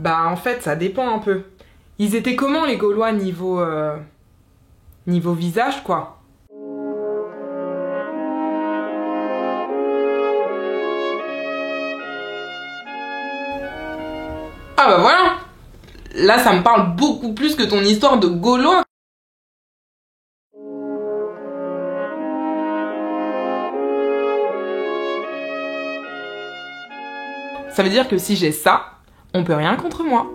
Bah en fait, ça dépend un peu. Ils étaient comment les Gaulois niveau visage, quoi? Ah bah voilà! Là, ça me parle beaucoup plus que ton histoire de Gaulois. Ça veut dire que si j'ai ça, on peut rien contre moi.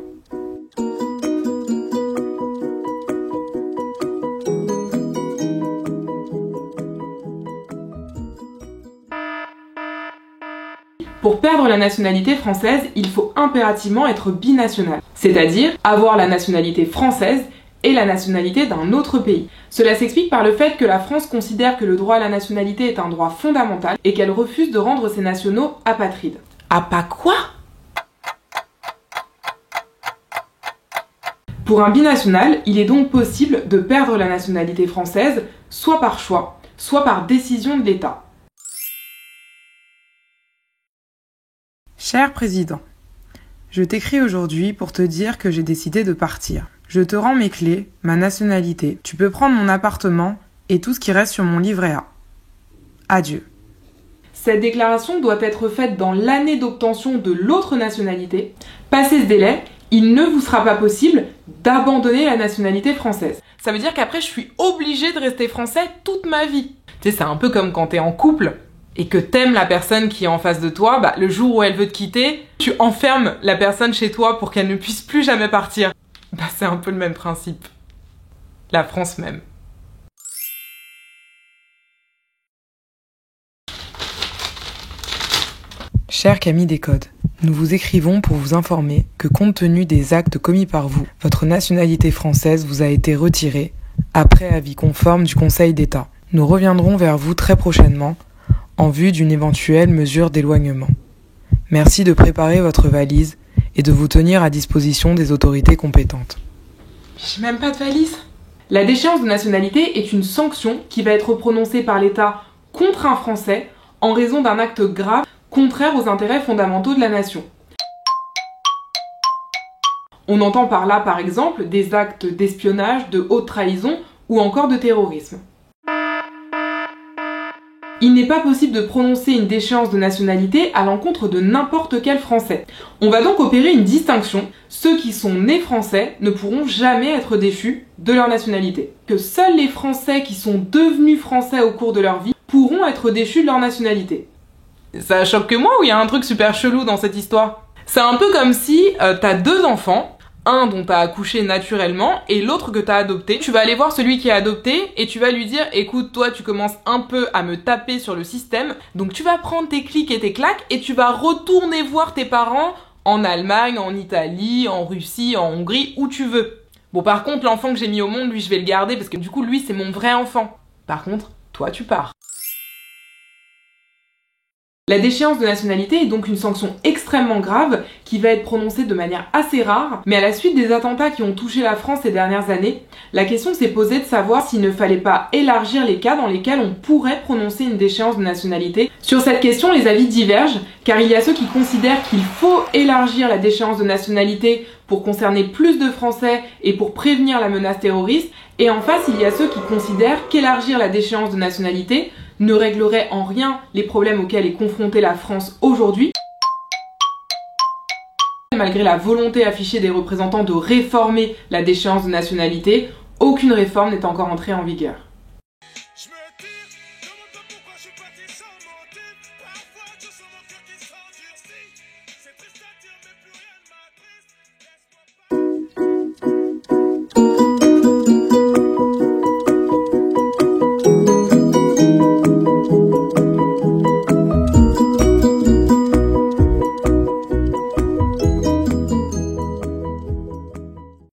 Pour perdre la nationalité française, il faut impérativement être binational, c'est-à-dire avoir la nationalité française et la nationalité d'un autre pays. Cela s'explique par le fait que la France considère que le droit à la nationalité est un droit fondamental et qu'elle refuse de rendre ses nationaux apatrides. Ah pas quoi? Pour un binational, il est donc possible de perdre la nationalité française, soit par choix, soit par décision de l'État. Cher Président, je t'écris aujourd'hui pour te dire que j'ai décidé de partir. Je te rends mes clés, ma nationalité, tu peux prendre mon appartement et tout ce qui reste sur mon livret A. Adieu. Cette déclaration doit être faite dans l'année d'obtention de l'autre nationalité. Passé ce délai, il ne vous sera pas possible d'abandonner la nationalité française. Ça veut dire qu'après, je suis obligée de rester français toute ma vie. Tu sais, c'est un peu comme quand t'es en couple et que t'aimes la personne qui est en face de toi, bah, le jour où elle veut te quitter, tu enfermes la personne chez toi pour qu'elle ne puisse plus jamais partir. Bah, c'est un peu le même principe. La France même. Cher Camille Descodes, nous vous écrivons pour vous informer que compte tenu des actes commis par vous, votre nationalité française vous a été retirée après avis conforme du Conseil d'État. Nous reviendrons vers vous très prochainement en vue d'une éventuelle mesure d'éloignement. Merci de préparer votre valise et de vous tenir à disposition des autorités compétentes. J'ai même pas de valise. La déchéance de nationalité est une sanction qui va être prononcée par l'État contre un Français en raison d'un acte grave contraire aux intérêts fondamentaux de la nation. On entend par là, par exemple, des actes d'espionnage, de haute trahison ou encore de terrorisme. Il n'est pas possible de prononcer une déchéance de nationalité à l'encontre de n'importe quel Français. On va donc opérer une distinction. Ceux qui sont nés Français ne pourront jamais être déchus de leur nationalité. Que seuls les Français qui sont devenus Français au cours de leur vie pourront être déchus de leur nationalité. Ça choque que moi ou il y a un truc super chelou dans cette histoire? C'est un peu comme si t'as deux enfants, un dont t'as accouché naturellement et l'autre que t'as adopté. Tu vas aller voir celui qui est adopté et tu vas lui dire « Écoute, toi tu commences un peu à me taper sur le système, donc tu vas prendre tes clics et tes claques et tu vas retourner voir tes parents en Allemagne, en Italie, en Russie, en Hongrie, où tu veux. Bon par contre, l'enfant que j'ai mis au monde, lui je vais le garder parce que du coup lui c'est mon vrai enfant. Par contre, toi tu pars. » La déchéance de nationalité est donc une sanction extrêmement grave qui va être prononcée de manière assez rare, mais à la suite des attentats qui ont touché la France ces dernières années, la question s'est posée de savoir s'il ne fallait pas élargir les cas dans lesquels on pourrait prononcer une déchéance de nationalité. Sur cette question, les avis divergent, car il y a ceux qui considèrent qu'il faut élargir la déchéance de nationalité pour concerner plus de Français et pour prévenir la menace terroriste, et en face, il y a ceux qui considèrent qu'élargir la déchéance de nationalité ne réglerait en rien les problèmes auxquels est confrontée la France aujourd'hui. Malgré la volonté affichée des représentants de réformer la déchéance de nationalité, aucune réforme n'est encore entrée en vigueur.